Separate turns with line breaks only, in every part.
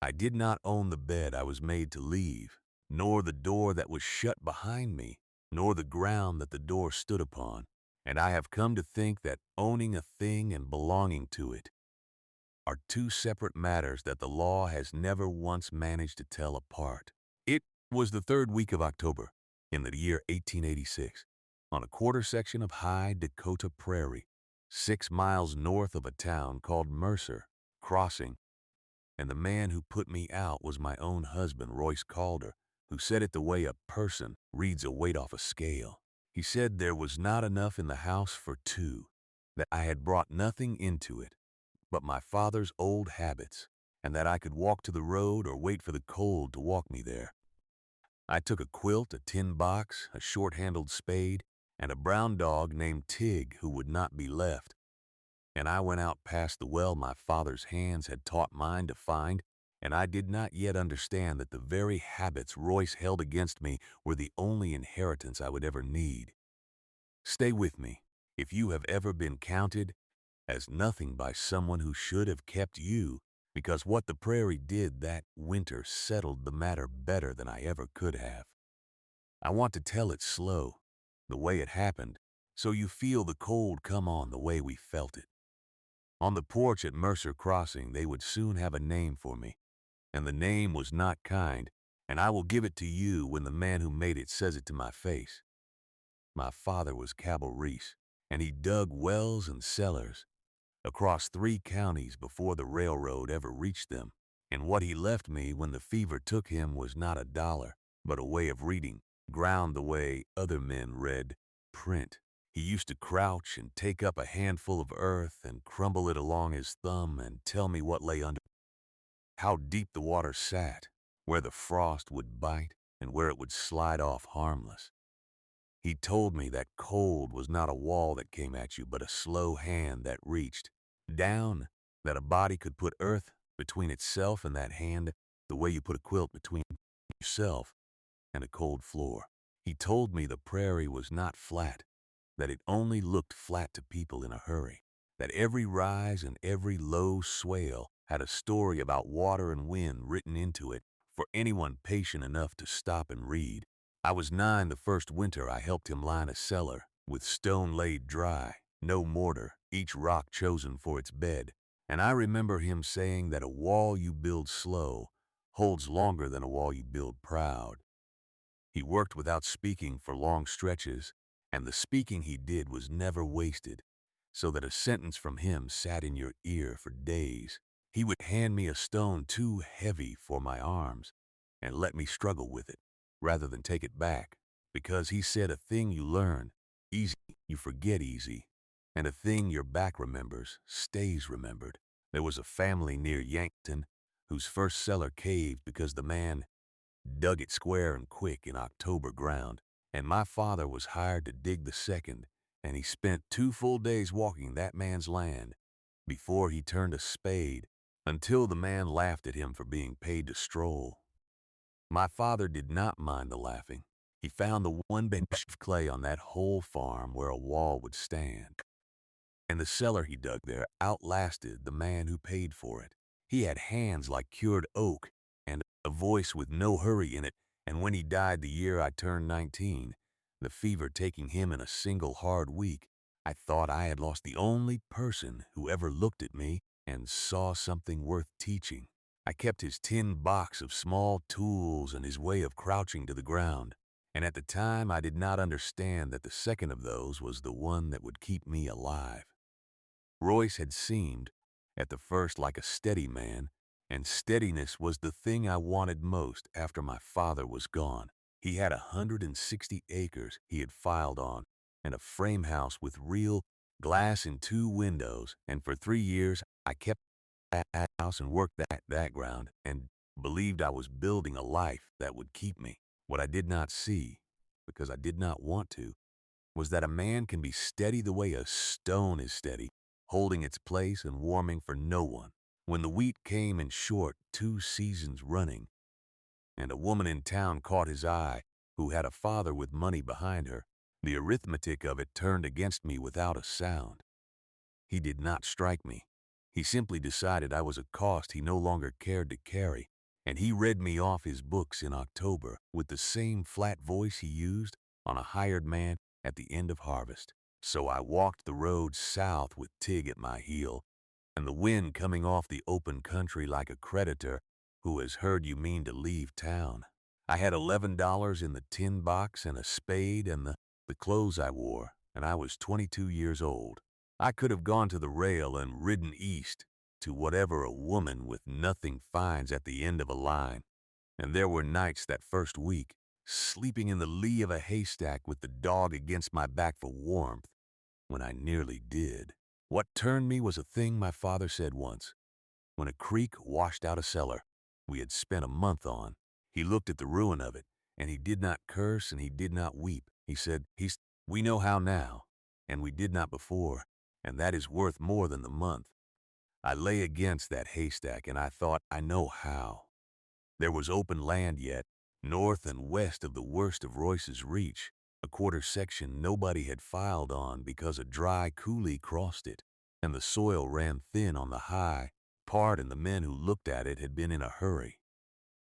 I did not own the bed I was made to leave, nor the door that was shut behind me, nor the ground that the door stood upon. And I have come to think that owning a thing and belonging to it are two separate matters that the law has never once managed to tell apart. It was the third week of October in the year 1886, on a quarter section of high Dakota prairie, 6 miles north of a town called Mercer Crossing, and the man who put me out was my own husband, Royce Calder, who said it the way a person reads a weight off a scale. He said there was not enough in the house for two, that I had brought nothing into it but my father's old habits, and that I could walk to the road or wait for the cold to walk me there. I took a quilt, a tin box, a short-handled spade, and a brown dog named Tig who would not be left, and I went out past the well my father's hands had taught mine to find, and I did not yet understand that the very habits Royce held against me were the only inheritance I would ever need. Stay with me, if you have ever been counted as nothing by someone who should have kept you, because what the prairie did that winter settled the matter better than I ever could have. I want to tell it slow, the way it happened, so you feel the cold come on the way we felt it. On the porch at Mercer Crossing, they would soon have a name for me, and the name was not kind, and I will give it to you when the man who made it says it to my face. My father was Cabell Reese, and he dug wells and cellars across 3 counties before the railroad ever reached them, and what he left me when the fever took him was not a dollar, but a way of reading, ground the way other men read print. He used to crouch and take up a handful of earth and crumble it along his thumb and tell me what lay under, how deep the water sat, where the frost would bite and where it would slide off harmless. He told me that cold was not a wall that came at you, but a slow hand that reached down, that a body could put earth between itself and that hand, the way you put a quilt between yourself and a cold floor. He told me the prairie was not flat, that it only looked flat to people in a hurry, that every rise and every low swale had a story about water and wind written into it for anyone patient enough to stop and read. I was 9 the first winter I helped him line a cellar, with stone laid dry, no mortar, each rock chosen for its bed, and I remember him saying that a wall you build slow holds longer than a wall you build proud. He worked without speaking for long stretches, and the speaking he did was never wasted, so that a sentence from him sat in your ear for days. He would hand me a stone too heavy for my arms and let me struggle with it, rather than take it back, because he said a thing you learn easy, you forget easy, and a thing your back remembers stays remembered. There was a family near Yankton whose first cellar caved because the man dug it square and quick in October ground, and my father was hired to dig the second, and he spent 2 full days walking that man's land before he turned a spade, until the man laughed at him for being paid to stroll. My father did not mind the laughing. He found the one bench of clay on that whole farm where a wall would stand, and the cellar he dug there outlasted the man who paid for it. He had hands like cured oak and a voice with no hurry in it, and when he died the year I turned 19, the fever taking him in a single hard week, I thought I had lost the only person who ever looked at me and saw something worth teaching. I kept his tin box of small tools and his way of crouching to the ground, and at the time I did not understand that the second of those was the one that would keep me alive. Royce had seemed, at the first, like a steady man, and steadiness was the thing I wanted most after my father was gone. He had 160 acres he had filed on, and a frame house with real glass in 2 windows, and for 3 years I kept that house and worked that ground, and believed I was building a life that would keep me. What I did not see, because I did not want to, was that a man can be steady the way a stone is steady, holding its place and warming for no one. When the wheat came in short 2 seasons running, and a woman in town caught his eye, who had a father with money behind her, the arithmetic of it turned against me without a sound. He did not strike me. He simply decided I was a cost he no longer cared to carry, and he read me off his books in October with the same flat voice he used on a hired man at the end of harvest. So I walked the road south with Tig at my heel, and the wind coming off the open country like a creditor who has heard you mean to leave town. I had $11 in the tin box and a spade and the clothes I wore, and I was 22 years old. I could have gone to the rail and ridden east to whatever a woman with nothing finds at the end of a line. And there were nights that first week, sleeping in the lee of a haystack with the dog against my back for warmth, when I nearly did. What turned me was a thing my father said once. When a creek washed out a cellar we had spent a month on, he looked at the ruin of it, and he did not curse and he did not weep. He said, we know how now, and we did not before, and that is worth more than the month. I lay against that haystack, and I thought, I know how. There was open land yet, north and west of the worst of Royce's Reach, a quarter section nobody had filed on because a dry coulee crossed it, and the soil ran thin on the high part, and the men who looked at it had been in a hurry.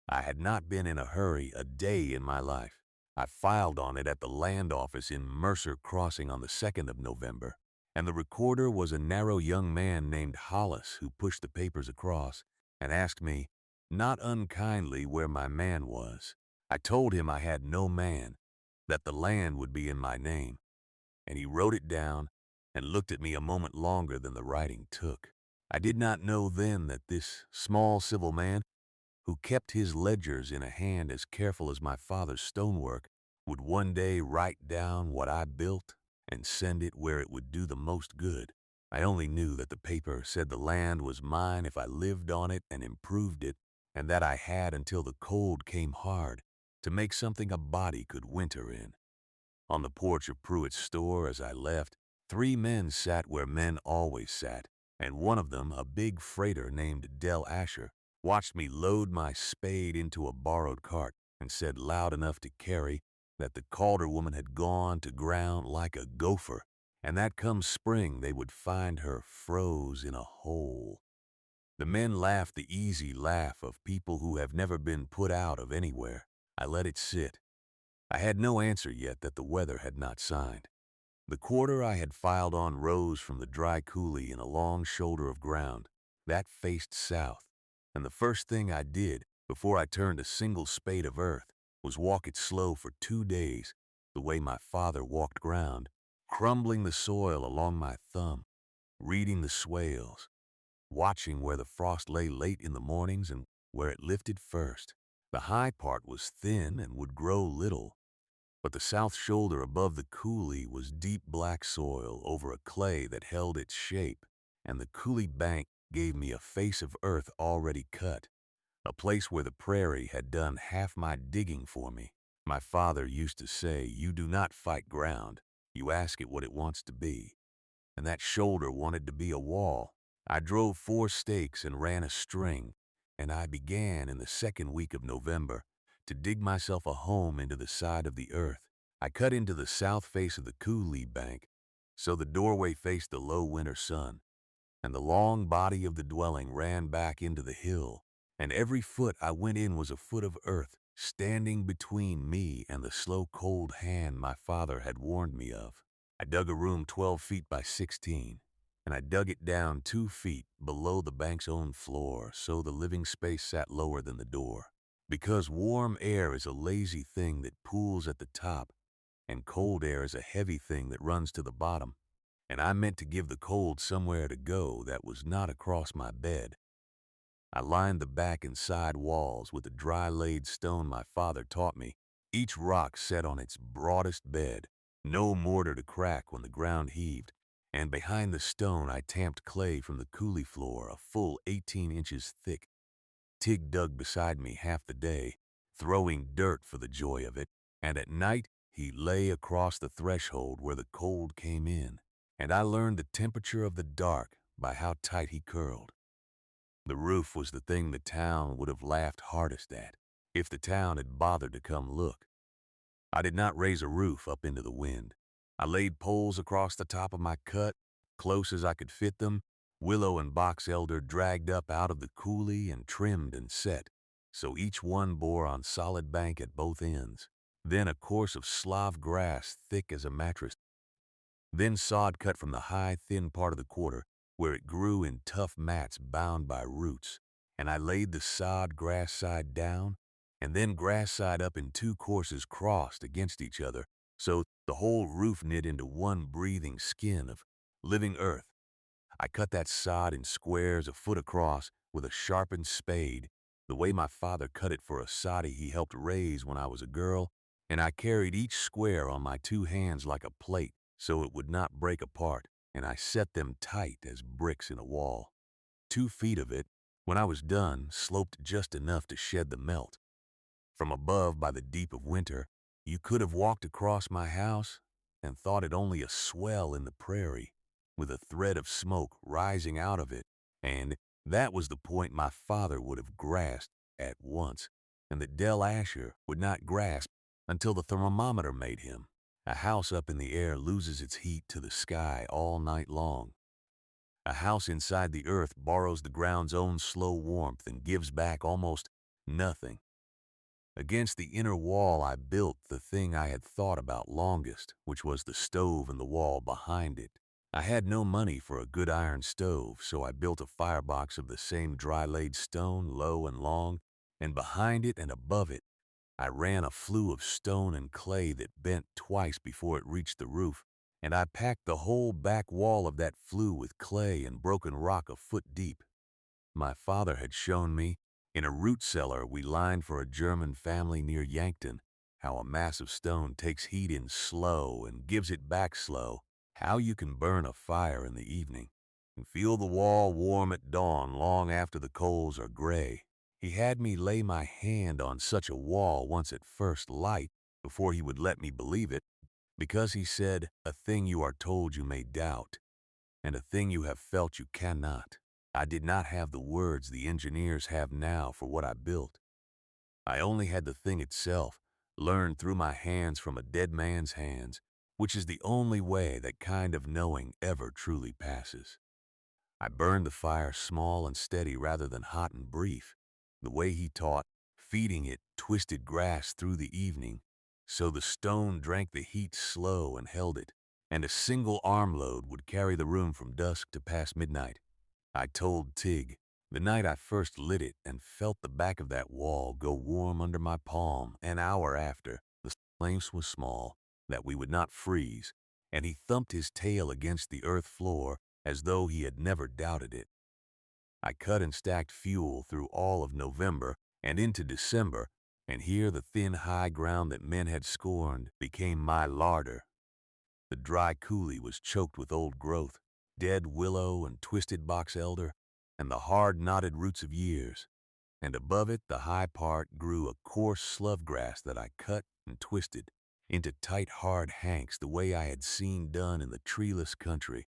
I had not been in a hurry a day in my life. I filed on it at the land office in Mercer Crossing on the 2nd of November, and the recorder was a narrow young man named Hollis who pushed the papers across and asked me, not unkindly, where my man was. I told him I had no man, that the land would be in my name, and he wrote it down and looked at me a moment longer than the writing took. I did not know then that this small civil man, who kept his ledgers in a hand as careful as my father's stonework, would one day write down what I built and send it where it would do the most good. I only knew that the paper said the land was mine if I lived on it and improved it, and that I had until the cold came hard to make something a body could winter in. On the porch of Pruitt's store as I left, 3 men sat where men always sat, and one of them, a big freighter named Del Asher, watched me load my spade into a borrowed cart and said loud enough to carry that the Calder woman had gone to ground like a gopher, and that come spring they would find her froze in a hole. The men laughed the easy laugh of people who have never been put out of anywhere. I let it sit. I had no answer yet that the weather had not signed. The quarter I had filed on rose from the dry coulee in a long shoulder of ground. That faced south, and the first thing I did before I turned a single spade of earth was walk it slow for 2 days, the way my father walked ground, crumbling the soil along my thumb, reading the swales, watching where the frost lay late in the mornings and where it lifted first. The high part was thin and would grow little, but the south shoulder above the coulee was deep black soil over a clay that held its shape, and the coulee bank gave me a face of earth already cut, a place where the prairie had done half my digging for me. My father used to say, you do not fight ground, you ask it what it wants to be. And that shoulder wanted to be a wall. I drove 4 stakes and ran a string, and I began in the 2nd week of November to dig myself a home into the side of the earth. I cut into the south face of the coulee bank, so the doorway faced the low winter sun, and the long body of the dwelling ran back into the hill, and every foot I went in was a foot of earth standing between me and the slow cold hand my father had warned me of. I dug a room 12 feet by 16, and I dug it down 2 feet below the bank's own floor so the living space sat lower than the door. Because warm air is a lazy thing that pools at the top, and cold air is a heavy thing that runs to the bottom, and I meant to give the cold somewhere to go that was not across my bed. I lined the back and side walls with the dry laid stone my father taught me, each rock set on its broadest bed, no mortar to crack when the ground heaved, and behind the stone I tamped clay from the coulee floor a full 18 inches thick. Tig dug beside me half the day, throwing dirt for the joy of it, and at night he lay across the threshold where the cold came in, and I learned the temperature of the dark by how tight he curled. The roof was the thing the town would have laughed hardest at, if the town had bothered to come look. I did not raise a roof up into the wind. I laid poles across the top of my cut, close as I could fit them, willow and box elder dragged up out of the coulee and trimmed and set, so each one bore on solid bank at both ends. Then a course of Slav grass thick as a mattress. Then sod cut from the high, thin part of the quarter, where it grew in tough mats bound by roots, and I laid the sod grass side down, and then grass side up in two courses crossed against each other, so the whole roof knit into one breathing skin of living earth. I cut that sod in squares a foot across with a sharpened spade, the way my father cut it for a soddy he helped raise when I was a girl, and I carried each square on my two hands like a plate so it would not break apart, and I set them tight as bricks in a wall. 2 feet of it, when I was done, sloped just enough to shed the melt. From above, by the deep of winter, you could have walked across my house and thought it only a swell in the prairie, with a thread of smoke rising out of it, and that was the point my father would have grasped at once, and that Del Asher would not grasp until the thermometer made him. A house up in the air loses its heat to the sky all night long. A house inside the earth borrows the ground's own slow warmth and gives back almost nothing. Against the inner wall I built the thing I had thought about longest, which was the stove and the wall behind it. I had no money for a good iron stove, so I built a firebox of the same dry-laid stone, low and long, and behind it and above it I ran a flue of stone and clay that bent twice before it reached the roof, and I packed the whole back wall of that flue with clay and broken rock a foot deep. My father had shown me, in a root cellar we lined for a German family near Yankton, how a mass of stone takes heat in slow and gives it back slow, how you can burn a fire in the evening and feel the wall warm at dawn long after the coals are gray. He had me lay my hand on such a wall once at first light before he would let me believe it, because he said, "A thing you are told you may doubt, and a thing you have felt you cannot." I did not have the words the engineers have now for what I built. I only had the thing itself, learned through my hands from a dead man's hands, which is the only way that kind of knowing ever truly passes. I burned the fire small and steady rather than hot and brief, the way he taught, feeding it twisted grass through the evening, so the stone drank the heat slow and held it, and a single armload would carry the room from dusk to past midnight. I told Tig, the night I first lit it and felt the back of that wall go warm under my palm an hour after the flames was small, that we would not freeze, and he thumped his tail against the earth floor as though he had never doubted it. I cut and stacked fuel through all of November and into December, and here the thin high ground that men had scorned became my larder. The dry coulee was choked with old growth, dead willow and twisted box elder, and the hard knotted roots of years, and above it the high part grew a coarse slough grass that I cut and twisted into tight hard hanks the way I had seen done in the treeless country,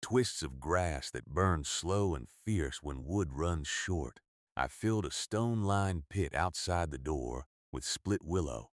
twists of grass that burn slow and fierce when wood runs short. I filled a stone-lined pit outside the door with split willow,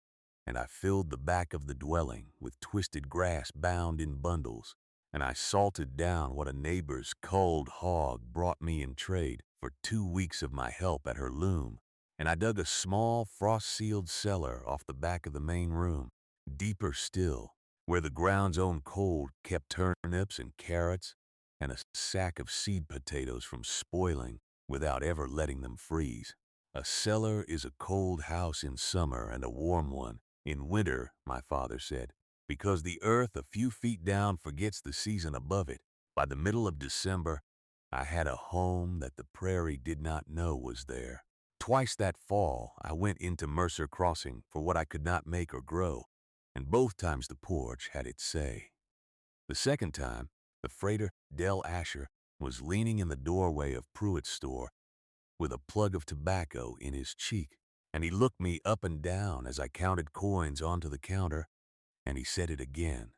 and I filled the back of the dwelling with twisted grass bound in bundles, and I salted down what a neighbor's culled hog brought me in trade for 2 weeks of my help at her loom, and I dug a small frost-sealed cellar off the back of the main room, deeper still, where the ground's own cold kept turnips and carrots and a sack of seed potatoes from spoiling without ever letting them freeze. A cellar is a cold house in summer and a warm one in winter, my father said, because the earth a few feet down forgets the season above it. By the middle of December, I had a home that the prairie did not know was there. Twice that fall, I went into Mercer Crossing for what I could not make or grow, and both times the porch had its say. The second time, the freighter, Del Asher, was leaning in the doorway of Pruitt's store with a plug of tobacco in his cheek, and he looked me up and down as I counted coins onto the counter, and he said it again.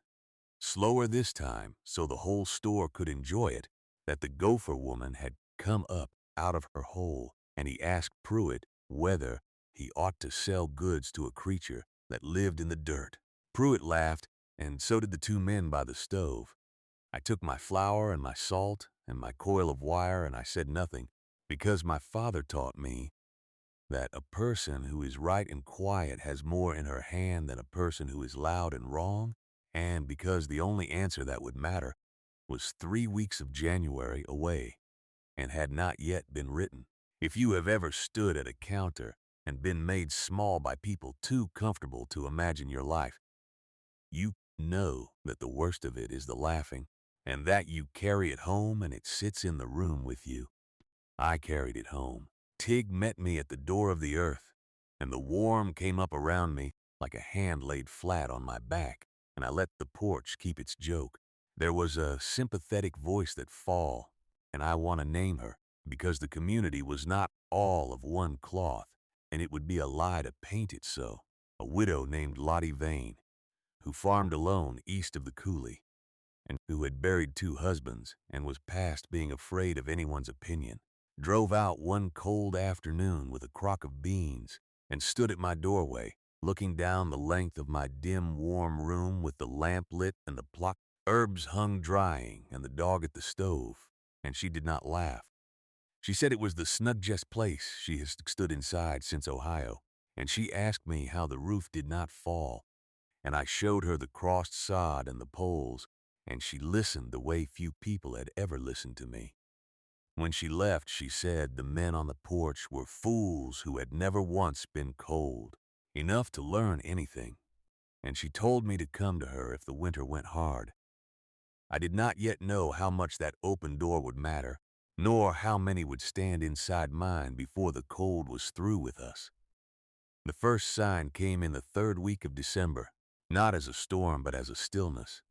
Slower this time, so the whole store could enjoy it, that the gopher woman had come up out of her hole, and he asked Pruitt whether he ought to sell goods to a creature that lived in the dirt. Pruitt laughed, and so did the two men by the stove. I took my flour and my salt and my coil of wire, and I said nothing, because my father taught me that a person who is right and quiet has more in her hand than a person who is loud and wrong, and because the only answer that would matter was 3 weeks of January away and had not yet been written. If you have ever stood at a counter and been made small by people too comfortable to imagine your life, you know that the worst of it is the laughing, and that you carry it home and it sits in the room with you. I carried it home. Tig met me at the door of the earth, and the warm came up around me like a hand laid flat on my back, and I let the porch keep its joke. There was a sympathetic voice that fall, and I want to name her, because the community was not all of one cloth, and it would be a lie to paint it so. A widow named Lottie Vane, who farmed alone east of the coulee, and who had buried 2 husbands and was past being afraid of anyone's opinion, drove out one cold afternoon with a crock of beans and stood at my doorway, looking down the length of my dim, warm room with the lamp lit and the plucked herbs hung drying and the dog at the stove, and she did not laugh. She said it was the snuggest place she has stood inside since Ohio, and she asked me how the roof did not fall, and I showed her the crossed sod and the poles, and she listened the way few people had ever listened to me. When she left, she said the men on the porch were fools who had never once been cold enough to learn anything, and she told me to come to her if the winter went hard. I did not yet know how much that open door would matter, nor how many would stand inside mine before the cold was through with us. The first sign came in the 3rd week of December, not as a storm but as a stillness.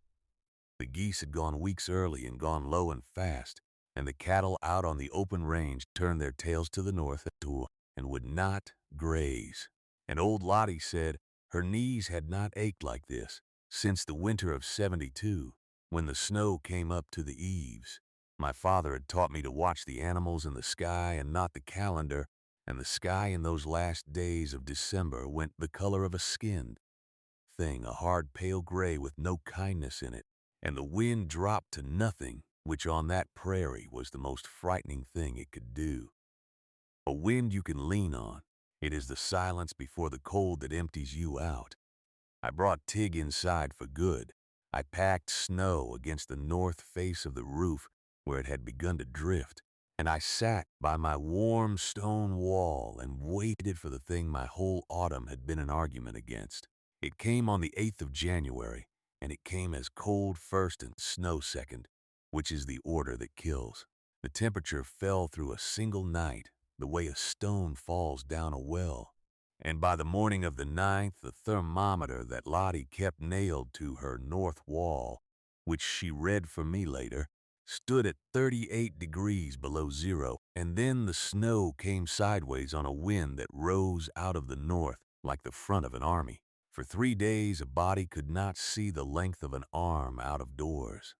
The geese had gone weeks early and gone low and fast, and the cattle out on the open range turned their tails to the north and would not graze. And old Lottie said her knees had not ached like this since the winter of '72, when the snow came up to the eaves. My father had taught me to watch the animals in the sky and not the calendar, and the sky in those last days of December went the color of a skinned thing, a hard pale gray with no kindness in it, and the wind dropped to nothing, which on that prairie was the most frightening thing it could do. A wind you can lean on. It is the silence before the cold that empties you out. I brought Tig inside for good. I packed snow against the north face of the roof where it had begun to drift, and I sat by my warm stone wall and waited for the thing my whole autumn had been an argument against. It came on the 8th of January, and it came as cold first and snow second, which is the order that kills. The temperature fell through a single night, the way a stone falls down a well. And by the morning of the 9th, the thermometer that Lottie kept nailed to her north wall, which she read for me later, stood at 38 degrees below zero, and then the snow came sideways on a wind that rose out of the north like the front of an army. For 3 days, a body could not see the length of an arm out of doors.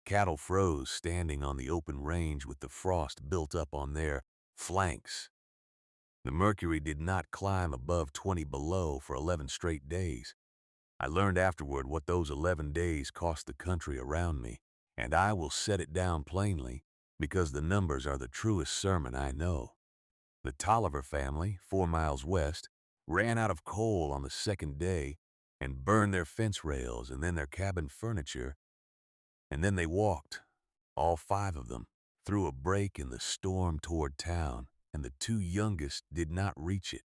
Cattle froze standing on the open range with the frost built up on their flanks. The mercury did not climb above 20 below for 11 straight days. I learned afterward what those 11 days cost the country around me, and I will set it down plainly because the numbers are the truest sermon I know. The Tolliver family, 4 miles west, ran out of coal on the 2nd day and burned their fence rails and then their cabin furniture, and then they walked, all 5 of them, through a break in the storm toward town, and the 2 youngest did not reach it,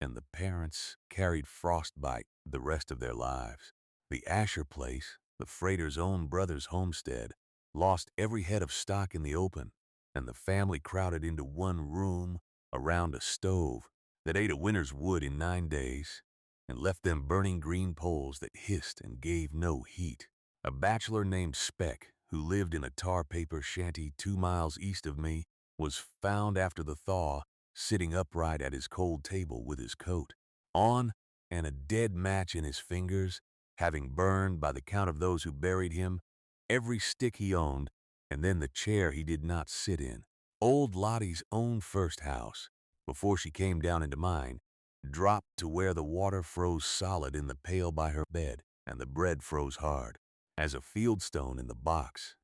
and the parents carried frostbite the rest of their lives. The Asher place, the freighter's own brother's homestead, lost every head of stock in the open, and the family crowded into one room around a stove that ate a winter's wood in 9 days and left them burning green poles that hissed and gave no heat. A bachelor named Speck, who lived in a tar paper shanty 2 miles east of me, was found after the thaw sitting upright at his cold table with his coat on and a dead match in his fingers, having burned, by the count of those who buried him, every stick he owned, and then the chair he did not sit in. Old Lottie's own first house, before she came down into mine, dropped to where the water froze solid in the pail by her bed, and the bread froze hard as a fieldstone in the box.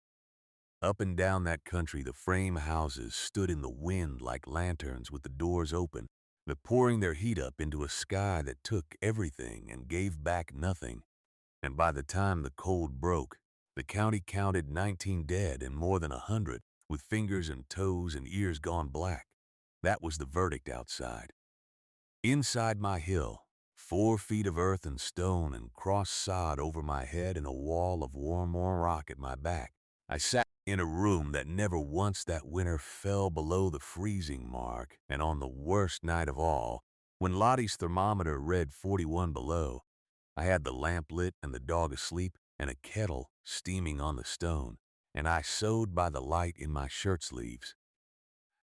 Up and down that country, the frame houses stood in the wind like lanterns with the doors open, pouring their heat up into a sky that took everything and gave back nothing. And by the time the cold broke, the county counted 19 dead and more than 100 with fingers and toes and ears gone black. That was the verdict outside. Inside my hill, 4 feet of earth and stone and cross sod over my head and a wall of warm rock at my back, I sat in a room that never once that winter fell below the freezing mark, and on the worst night of all, when Lottie's thermometer read 41 below, I had the lamp lit and the dog asleep and a kettle steaming on the stone, and I sewed by the light in my shirt sleeves.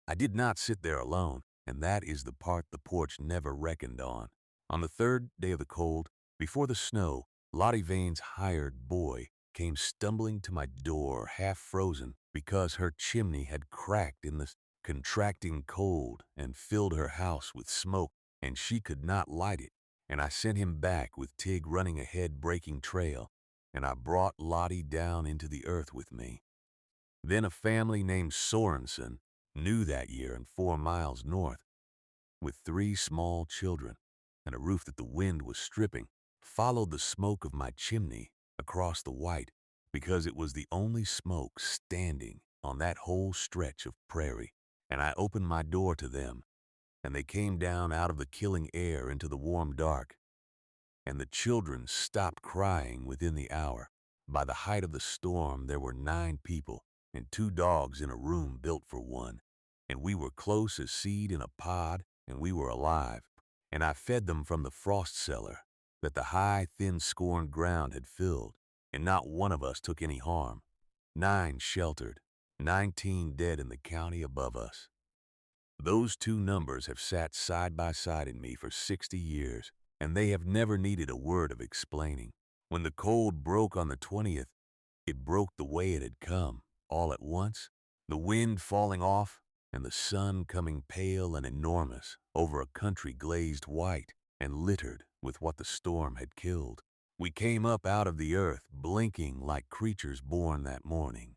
I did not sit there alone, and that is the part the porch never reckoned on. On the third day of the cold, before the snow, Lottie Vane's hired boy came stumbling to my door half frozen because her chimney had cracked in the contracting cold and filled her house with smoke, and she could not light it. And I sent him back with Tig running ahead breaking trail, and I brought Lottie down into the earth with me. Then a family named Sorensen, new that year and 4 miles north, with 3 small children and a roof that the wind was stripping, followed the smoke of my chimney across the white because it was the only smoke standing on that whole stretch of prairie. And I opened my door to them, and they came down out of the killing air into the warm dark, and the children stopped crying within the hour. By the height of the storm, there were 9 people and 2 dogs in a room built for one, and we were close as seed in a pod, and we were alive. And I fed them from the frost cellar that the high, thin, scorned ground had filled, and not one of us took any harm. 9 sheltered, 19 dead in the county above us. Those two numbers have sat side by side in me for 60 years, and they have never needed a word of explaining. When the cold broke on the 20th, it broke the way it had come, all at once, the wind falling off and the sun coming pale and enormous over a country glazed white and littered with what the storm had killed. We came up out of the earth blinking like creatures born that morning.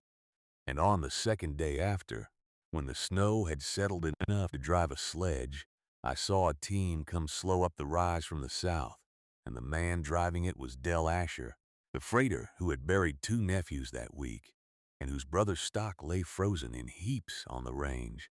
And on the second day after, when the snow had settled enough to drive a sledge, I saw a team come slow up the rise from the south, and the man driving it was Del Asher, the freighter who had buried 2 nephews that week, and whose brother's stock lay frozen in heaps on the range.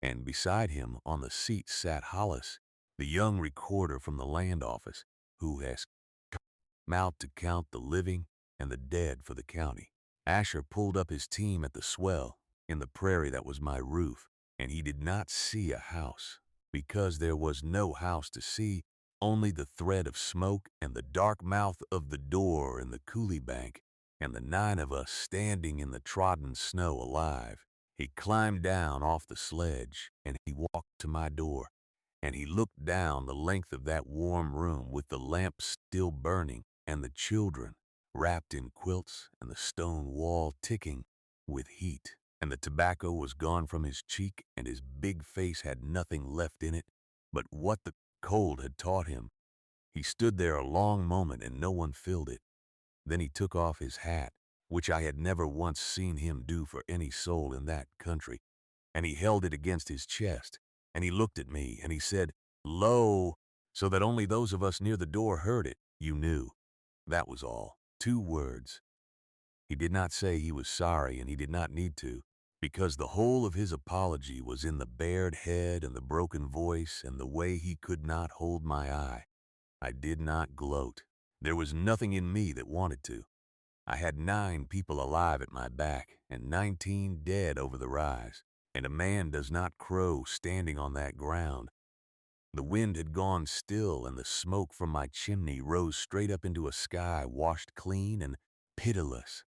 And beside him on the seat sat Hollis, the young recorder from the land office, who has come out to count the living and the dead for the county. Asher pulled up his team at the swell in the prairie that was my roof, and he did not see a house, because there was no house to see, only the thread of smoke and the dark mouth of the door in the coulee bank, and the 9 of us standing in the trodden snow alive. He climbed down off the sledge, and he walked to my door, and he looked down the length of that warm room with the lamp still burning, and the children wrapped in quilts, and the stone wall ticking with heat, and the tobacco was gone from his cheek, and his big face had nothing left in it but what the cold had taught him. He stood there a long moment, and no one filled it. Then he took off his hat, which I had never once seen him do for any soul in that country, and he held it against his chest, and he looked at me, and he said, "Lo," so that only those of us near the door heard it. "You knew." That was all. 2 words. He did not say he was sorry, and he did not need to, because the whole of his apology was in the bared head and the broken voice and the way he could not hold my eye. I did not gloat. There was nothing in me that wanted to. I had 9 people alive at my back and 19 dead over the rise, and a man does not crow standing on that ground. The wind had gone still, and the smoke from my chimney rose straight up into a sky washed clean and pitiless,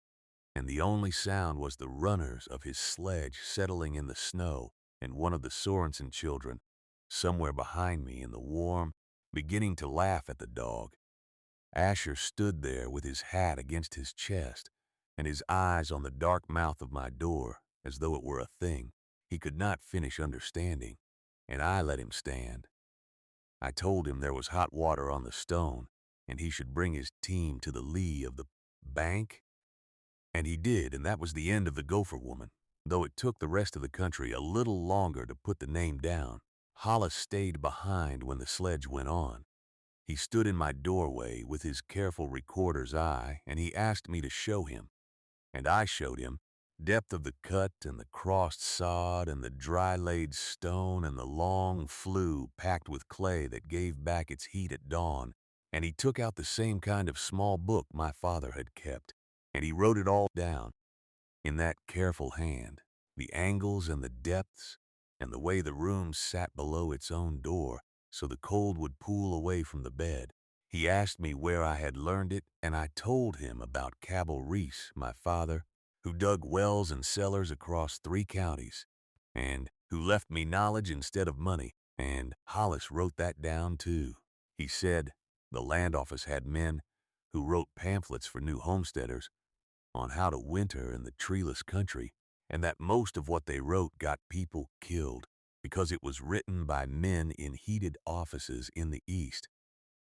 and the only sound was the runners of his sledge settling in the snow, and one of the Sorensen children, somewhere behind me in the warm, beginning to laugh at the dog. Asher stood there with his hat against his chest and his eyes on the dark mouth of my door as though it were a thing he could not finish understanding, and I let him stand. I told him there was hot water on the stone, and he should bring his team to the lee of the bank And he did, and that was the end of the Gopher Woman. Though it took the rest of the country a little longer to put the name down, Hollis stayed behind when the sledge went on. He stood in my doorway with his careful recorder's eye, and he asked me to show him. And I showed him depth of the cut and the crossed sod and the dry-laid stone and the long flue packed with clay that gave back its heat at dawn. And he took out the same kind of small book my father had kept, and he wrote it all down in that careful hand, the angles and the depths, and the way the room sat below its own door so the cold would pool away from the bed. He asked me where I had learned it, and I told him about Cabell Reese, my father, who dug wells and cellars across 3 counties, and who left me knowledge instead of money. And Hollis wrote that down too. He said the land office had men who wrote pamphlets for new homesteaders on how to winter in the treeless country, and that most of what they wrote got people killed because it was written by men in heated offices in the East,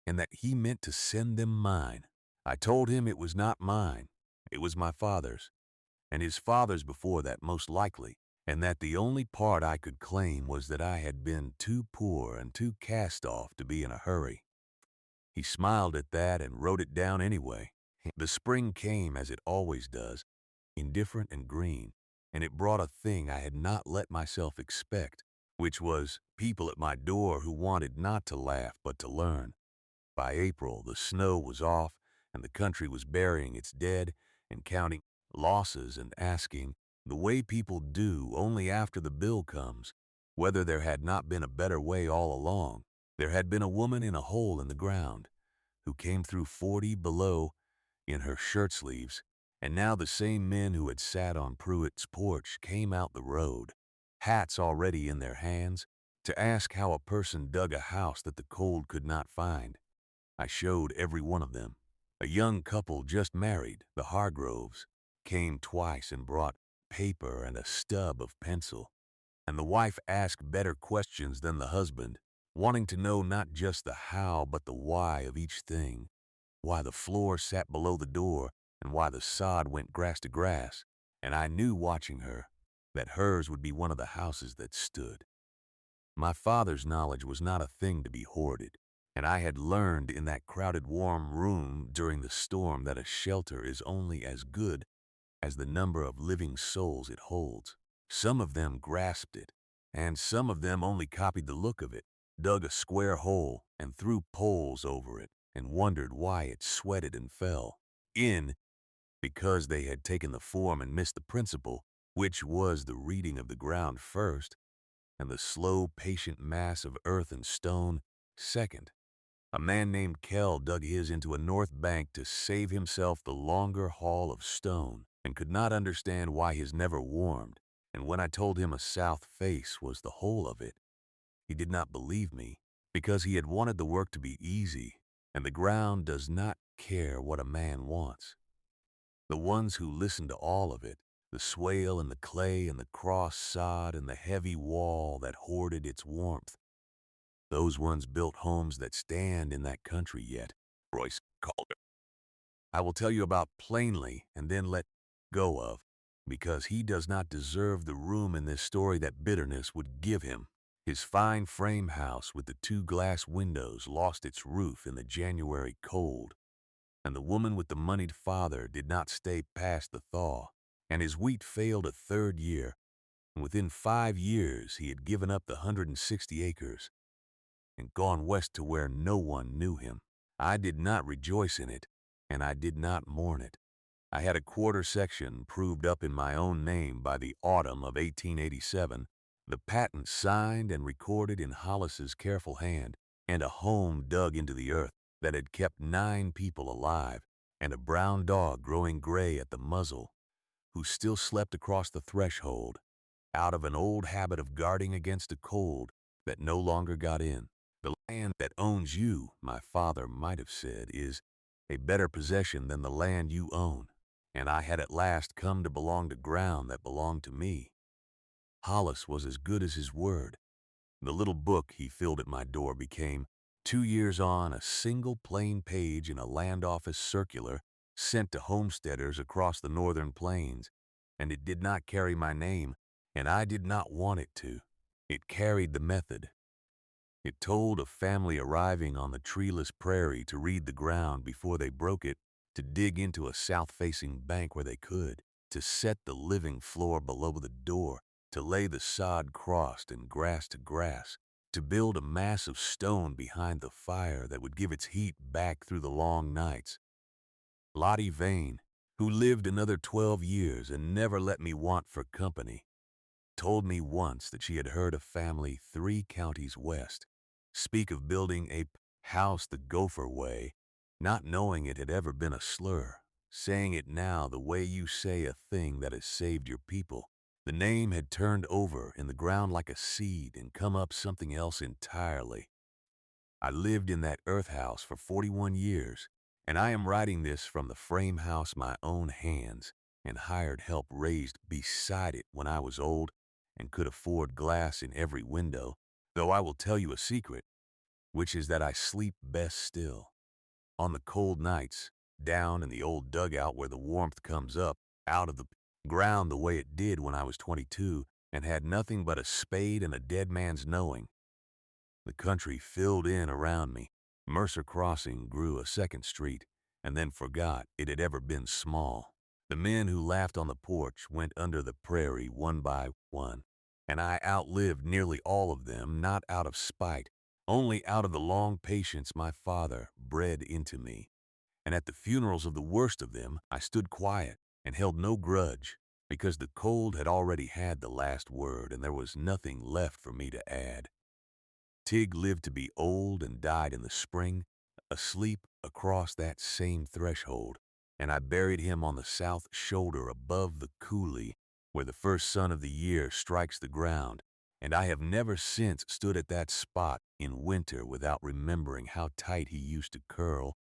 and that he meant to send them mine. I told him it was not mine, it was my father's, and his father's before that most likely, and that the only part I could claim was that I had been too poor and too cast off to be in a hurry. He smiled at that and wrote it down anyway. The spring came as it always does, indifferent and green, and it brought a thing I had not let myself expect, which was people at my door who wanted not to laugh but to learn. By April, the snow was off, and the country was burying its dead and counting losses and asking, the way people do only after the bill comes, whether there had not been a better way all along. There had been a woman in a hole in the ground who came through 40 below in her shirt sleeves, and now the same men who had sat on Pruitt's porch came out the road, hats already in their hands, to ask how a person dug a house that the cold could not find. I showed every one of them. A young couple just married, the Hargroves, came twice and brought paper and a stub of pencil. And the wife asked better questions than the husband, wanting to know not just the how but the why of each thing. Why the floor sat below the door and why the sod went grass to grass. And I knew watching her that hers would be one of the houses that stood. My father's knowledge was not a thing to be hoarded, and I had learned in that crowded warm room during the storm that a shelter is only as good as the number of living souls it holds. Some of them grasped it, and some of them only copied the look of it, dug a square hole and threw poles over it, and wondered why it sweated and fell in because they had taken the form and missed the principle, which was the reading of the ground first, and the slow, patient mass of earth and stone second. A man named Kell dug his into a north bank to save himself the longer haul of stone, and could not understand why his never warmed, and when I told him a south face was the whole of it, he did not believe me, because he had wanted the work to be easy, and the ground does not care what a man wants. The ones who listened to all of it, the swale and the clay and the cross sod and the heavy wall that hoarded its warmth, those ones built homes that stand in that country yet, Royce called it. I will tell you about plainly and then let go of, because he does not deserve the room in this story that bitterness would give him. His fine frame house with the 2 glass windows lost its roof in the January cold, and the woman with the moneyed father did not stay past the thaw, and his wheat failed a 3rd year, and within 5 years he had given up the 160 acres and gone west to where no one knew him. I did not rejoice in it, and I did not mourn it. I had a quarter section proved up in my own name by the autumn of 1887, the patent signed and recorded in Hollis's careful hand, and a home dug into the earth that had kept 9 people alive, and a brown dog growing gray at the muzzle, who still slept across the threshold, out of an old habit of guarding against a cold that no longer got in. The land that owns you, my father might have said, is a better possession than the land you own, and I had at last come to belong to ground that belonged to me. Hollis was as good as his word. The little book he filled at my door became, 2 years on, a single plain page in a land office circular sent to homesteaders across the northern plains, and it did not carry my name, and I did not want it to. It carried the method. It told of family arriving on the treeless prairie to read the ground before they broke it, to dig into a south-facing bank where they could, to set the living floor below the door, to lay the sod crossed and grass to grass, to build a mass of stone behind the fire that would give its heat back through the long nights. Lottie Vane, who lived another 12 years and never let me want for company, told me once that she had heard a family 3 counties west speak of building a house the Gopher way, not knowing it had ever been a slur, saying it now the way you say a thing that has saved your people. The name had turned over in the ground like a seed and come up something else entirely. I lived in that earth house for 41 years, and I am writing this from the frame house my own hands and hired help raised beside it when I was old and could afford glass in every window, though I will tell you a secret, which is that I sleep best still. On the cold nights, down in the old dugout where the warmth comes up out of the ground the way it did when I was 22 and had nothing but a spade and a dead man's knowing. The country filled in around me. Mercer Crossing grew a second street and then forgot it had ever been small. The men who laughed on the porch went under the prairie one by one, and I outlived nearly all of them, not out of spite, only out of the long patience my father bred into me. And at the funerals of the worst of them, I stood quiet and held no grudge, because the cold had already had the last word and there was nothing left for me to add. Tig lived to be old and died in the spring, asleep across that same threshold, and I buried him on the south shoulder above the coulee where the first sun of the year strikes the ground, and I have never since stood at that spot in winter without remembering how tight he used to curl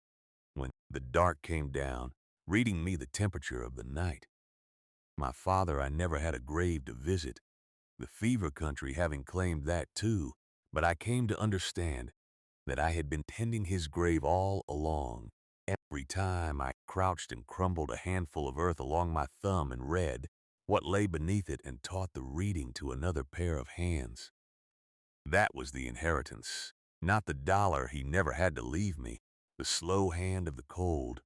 when the dark came down, reading me the temperature of the night. My father I never had a grave to visit, the fever country having claimed that too, but I came to understand that I had been tending his grave all along. Every time I crouched and crumbled a handful of earth along my thumb and read what lay beneath it and taught the reading to another pair of hands. That was the inheritance, not the dollar he never had to leave me, the slow hand of the cold,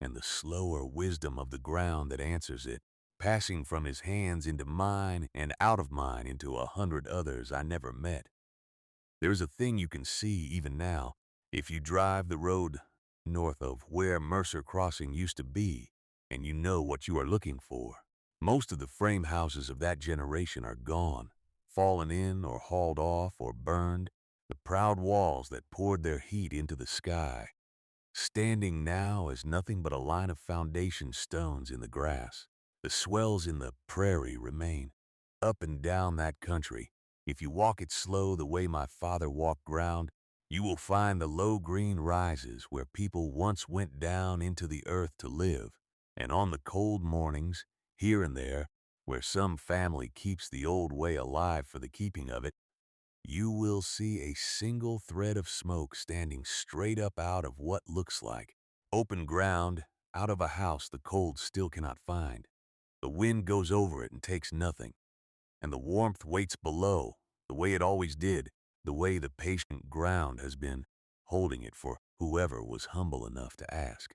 and the slower wisdom of the ground that answers it, passing from his hands into mine and out of mine into 100 others I never met. There's a thing you can see even now if you drive the road north of where Mercer Crossing used to be, and you know what you are looking for. Most of the frame houses of that generation are gone, fallen in or hauled off or burned, the proud walls that poured their heat into the sky. Standing now is nothing but a line of foundation stones in the grass. The swells in the prairie remain. Up and down that country, if you walk it slow the way my father walked ground, you will find the low green rises where people once went down into the earth to live. And on the cold mornings, here and there, where some family keeps the old way alive for the keeping of it, you will see a single thread of smoke standing straight up out of what looks like open ground, out of a house the cold still cannot find. The wind goes over it and takes nothing, and the warmth waits below, the way it always did, the way the patient ground has been holding it for whoever was humble enough to ask.